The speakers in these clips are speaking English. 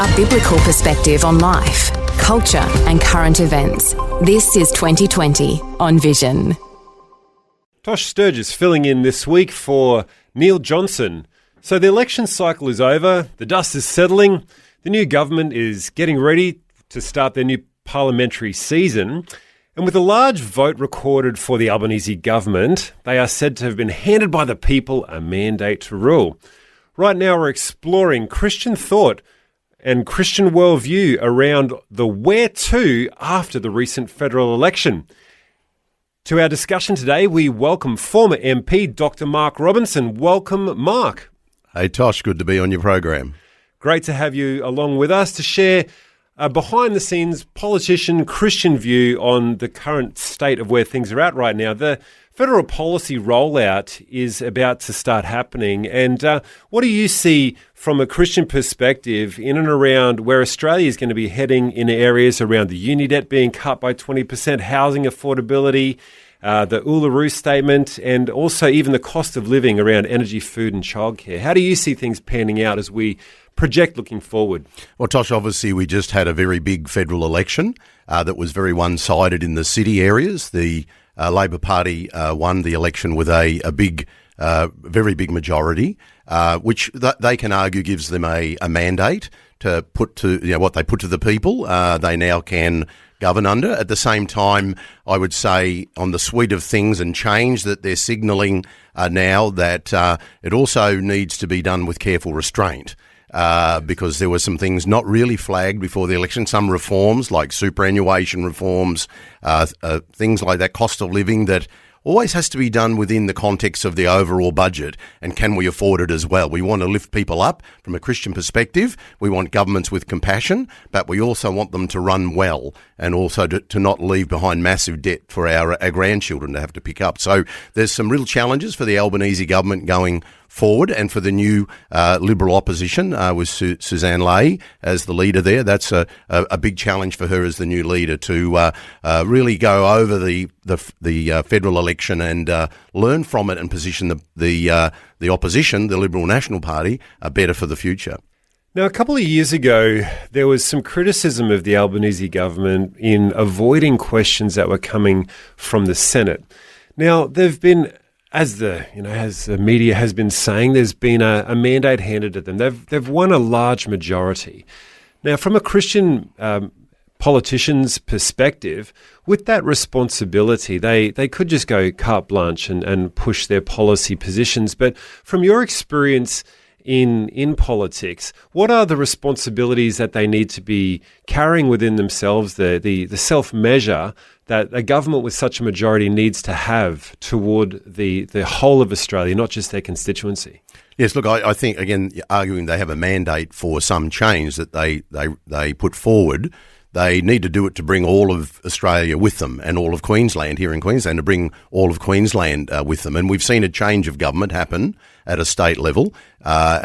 A biblical perspective on life, culture and current events. This is 2020 on Vision. Tosh Sturgess filling in this week for Neil Johnson. So the election cycle is over, the dust is settling, the new government is getting ready to start their new parliamentary season, and with a large vote recorded for the Albanese government, they are said to have been handed by the people a mandate to rule. Right now we're exploring Christian thought and Christian worldview around the where to after the recent federal election. To our discussion today, we welcome former MP Dr. Mark Robinson. Welcome, Mark. Hey, Tosh, good to be on your program. Great to have you along with us to share a behind-the-scenes politician Christian view on the current state of where things are at right now. The federal policy rollout is about to start happening. And what do you see from a Christian perspective in and around where Australia is going to be heading in areas around the uni debt being cut by 20%, housing affordability, the Uluru Statement, and also even the cost of living around energy, food and childcare? How do you see things panning out as we project looking forward? Well, Tosh, obviously we just had a very big federal election that was very one-sided in the city areas. The Labor Party won the election with a big, very big majority, which they can argue gives them a mandate to put to, what they put to the people. They now can govern under. At the same time, I would say on the suite of things and change that they're signalling now that it also needs to be done with careful restraint. Because there were some things not really flagged before the election, some reforms like superannuation reforms, things like that, cost of living that always has to be done within the context of the overall budget, and can we afford it as well? We want to lift people up from a Christian perspective. We want governments with compassion, but we also want them to run well and also to not leave behind massive debt for our grandchildren to have to pick up. So there's some real challenges for the Albanese government going forward, and for the new Liberal opposition with Suzanne Ley as the leader there. That's a big challenge for her as the new leader to really go over the federal election and learn from it and position the opposition, the Liberal National Party, better for the future. Now, a couple of years ago, there was some criticism of the Albanese government in avoiding questions that were coming from the Senate. Now, there've been, as the media has been saying, there's been a mandate handed to them. They've won a large majority. Now, from a Christian politician's perspective, with that responsibility, they could just go carte blanche and push their policy positions. But from your experience in politics, what are the responsibilities that they need to be carrying within themselves, the self-measure that a government with such a majority needs to have toward the whole of Australia, not just their constituency? Yes, look, I think, again, arguing they have a mandate for some change that they put forward, they need to do it to bring all of Australia with them, and all of Queensland, here in Queensland, to bring all of Queensland with them. And we've seen a change of government happen at a state level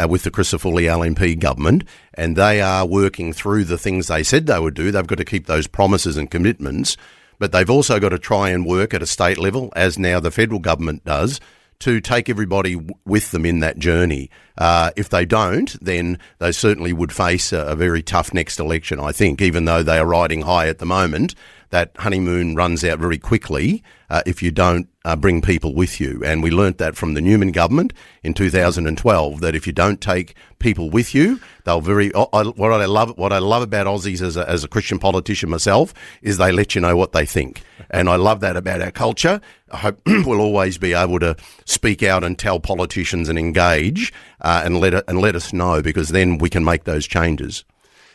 with the Christopher Lee LNP government, and they are working through the things they said they would do. They've got to keep those promises and commitments, but they've also got to try and work at a state level, as now the federal government does, to take everybody with them in that journey. If they don't, then they certainly would face a very tough next election, I think, even though they are riding high at the moment. That honeymoon runs out very quickly if you don't bring people with you. And we learnt that from the Newman government in 2012, that if you don't take people with you, they'll what I love about Aussies as a Christian politician myself is they let you know what they think. And I love that about our culture. I hope we'll always be able to speak out and tell politicians and engage and let us know, because then we can make those changes.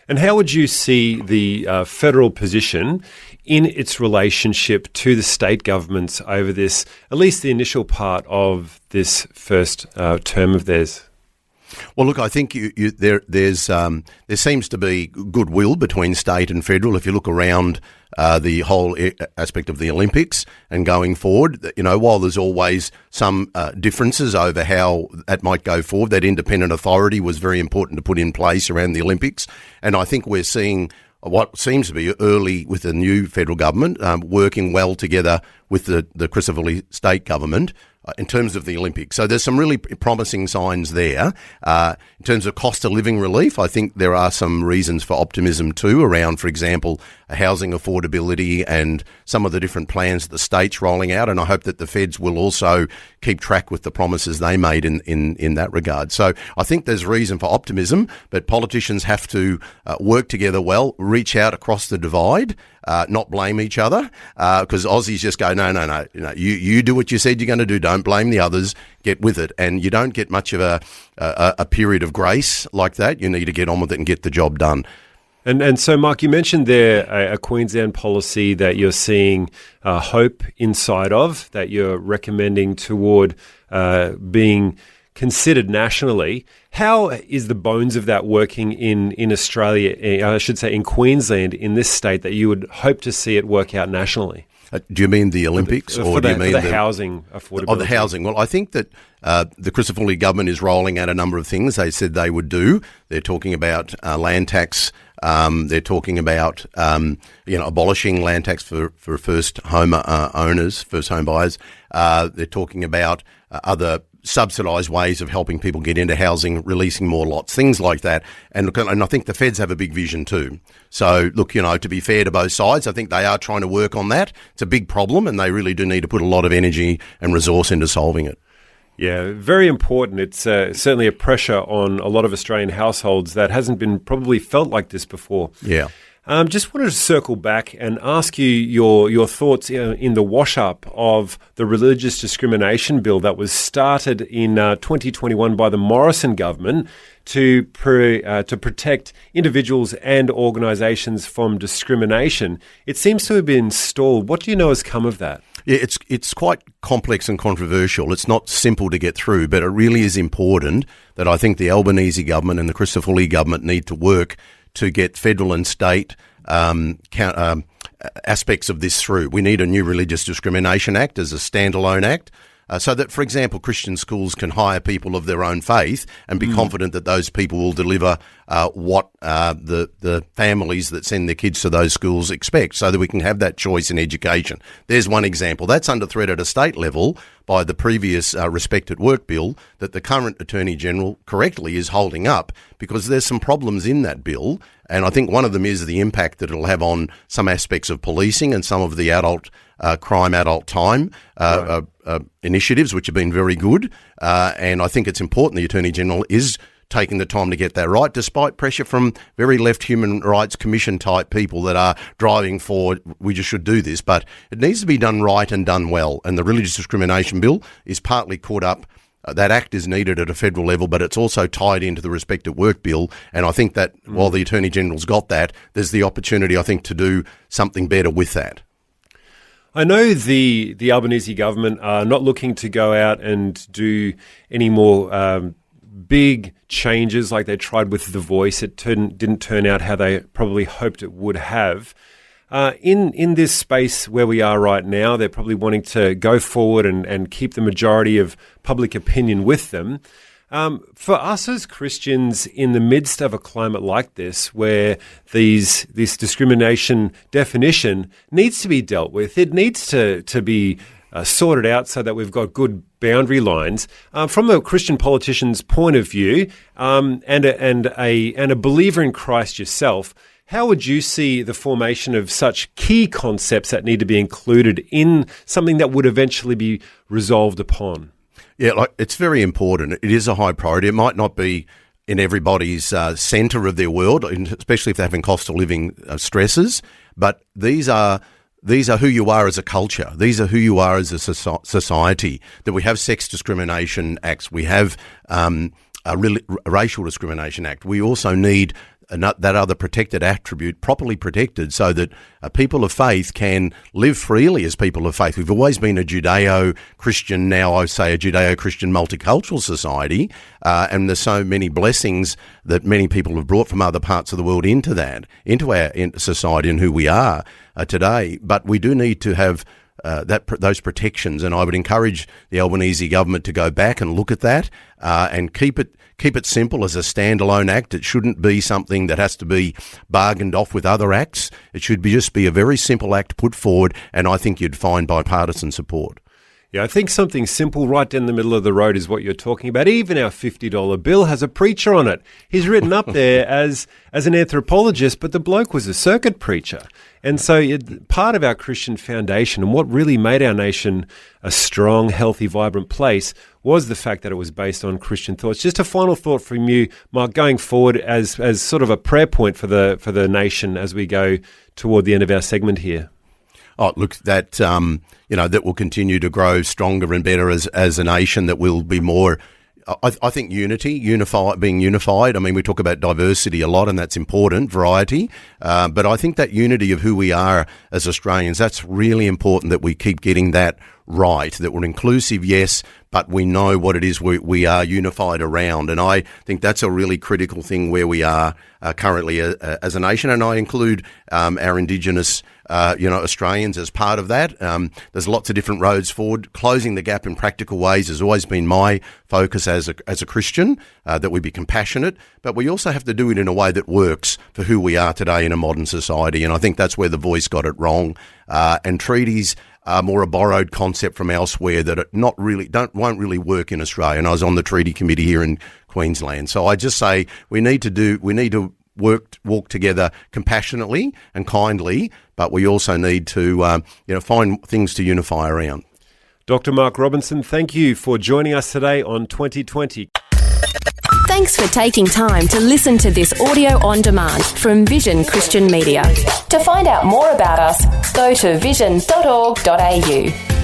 And how would you see the federal position in its relationship to the state governments over this, at least the initial part of this first term of theirs? Well, look, I think there seems to be goodwill between state and federal. If you look around the whole aspect of the Olympics and going forward, while there's always some differences over how that might go forward, that independent authority was very important to put in place around the Olympics. And I think we're seeing what seems to be early with the new federal government working well together with the Christopher Lee state government in terms of the Olympics. So there's some really promising signs there. In terms of cost of living relief, I think there are some reasons for optimism too around, for example, housing affordability and some of the different plans that the state's rolling out. And I hope that the feds will also keep track with the promises they made in that regard. So I think there's reason for optimism, but politicians have to work together well, reach out across the divide, not blame each other, because Aussies just go, no, you do what you said you're going to do, don't blame the others, get with it. And you don't get much of a period of grace like that. You need to get on with it and get the job done. And so, Mark, you mentioned there a Queensland policy that you're seeing hope inside of, that you're recommending toward being considered nationally. How is the bones of that working in Australia, I should say in Queensland, in this state, that you would hope to see it work out nationally? Do you mean the Olympics, or do you mean the housing affordability? Oh, the housing. Well, I think that the Christopher Lee government is rolling out a number of things they said they would do. They're talking about land tax. They're talking about abolishing land tax for first home owners, first home buyers. They're talking about other subsidised ways of helping people get into housing, releasing more lots, things like that. And I think the feds have a big vision too. So, look, to be fair to both sides, I think they are trying to work on that. It's a big problem, and they really do need to put a lot of energy and resource into solving it. Yeah, very important. It's certainly a pressure on a lot of Australian households that hasn't been probably felt like this before. Yeah. Just wanted to circle back and ask you your thoughts in the wash-up of the religious discrimination bill that was started in 2021 by the Morrison government to protect individuals and organisations from discrimination. It seems to have been stalled. What do you know has come of that? Yeah, it's quite complex and controversial. It's not simple to get through, but it really is important that I think the Albanese government and the Christopher Lee government need to work to get federal and state aspects of this through. We need a new Religious Discrimination Act as a standalone act, so that, for example, Christian schools can hire people of their own faith and be confident that those people will deliver what the families that send their kids to those schools expect, so that we can have that choice in education. There's one example. That's under threat at a state level by the previous Respect at Work bill that the current Attorney General correctly is holding up, because there's some problems in that bill. And I think one of them is the impact that it'll have on some aspects of policing and some of the adult crime, adult time initiatives, which have been very good. And I think it's important the Attorney General is taking the time to get that right, despite pressure from very left Human Rights Commission type people that are driving forward, we just should do this. But it needs to be done right and done well. And the Religious Discrimination Bill is partly caught up. That act is needed at a federal level, but it's also tied into the Respect at Work bill. And I think that while the Attorney General's got that, there's the opportunity, I think, to do something better with that. I know the Albanese government are not looking to go out and do any more big changes like they tried with The Voice. It didn't turn out how they probably hoped it would have. In this space where we are right now, they're probably wanting to go forward and keep the majority of public opinion with them. For us as Christians, in the midst of a climate like this, where this discrimination definition needs to be dealt with, it needs to be sorted out so that we've got good boundary lines. From a Christian politician's point of view, and a believer in Christ yourself, how would you see the formation of such key concepts that need to be included in something that would eventually be resolved upon? Yeah, it's very important. It is a high priority. It might not be in everybody's centre of their world, especially if they're having cost of living stresses, but these are who you are as a culture. These are who you are as a society, that we have sex discrimination acts. We have a racial discrimination act. We also need that other protected attribute properly protected, so that people of faith can live freely as people of faith. We've always been a Judeo-Christian, now I say a Judeo-Christian multicultural society, and there's so many blessings that many people have brought from other parts of the world into our society and who we are today. But we do need to have those protections, and I would encourage the Albanese government to go back and look at that and keep it simple as a standalone act. It shouldn't be something that has to be bargained off with other acts. It should just be a very simple act put forward, and I think you'd find bipartisan support. Yeah, I think something simple right down the middle of the road is what you're talking about. Even our $50 bill has a preacher on it. He's written up there as an anthropologist, but the bloke was a circuit preacher. And so part of our Christian foundation and what really made our nation a strong, healthy, vibrant place was the fact that it was based on Christian thoughts. Just a final thought from you, Mark, going forward as sort of a prayer point for the nation as we go toward the end of our segment here. Oh, look, that that will continue to grow stronger and better as a nation. That will be more. I think being unified. I mean, we talk about diversity a lot, and that's important, variety. But I think that unity of who we are as Australians, that's really important that we keep getting that right, that we're inclusive, yes, but we know what it is we are unified around. And I think that's a really critical thing where we are currently as a nation. And I include our Indigenous Australians as part of that. There's lots of different roads forward. Closing the gap in practical ways has always been my focus as a Christian, that we be compassionate, but we also have to do it in a way that works for who we are today in a modern society. And I think that's where the Voice got it wrong. And treaties are more a borrowed concept from elsewhere that won't really work in Australia. And I was on the treaty committee here in Queensland. So I just say we need to walk together compassionately and kindly, but we also need to find things to unify around. Dr. Mark Robinson, thank you for joining us today on 2020. Thanks for taking time to listen to this audio on demand from Vision Christian Media. To find out more about us, go to vision.org.au.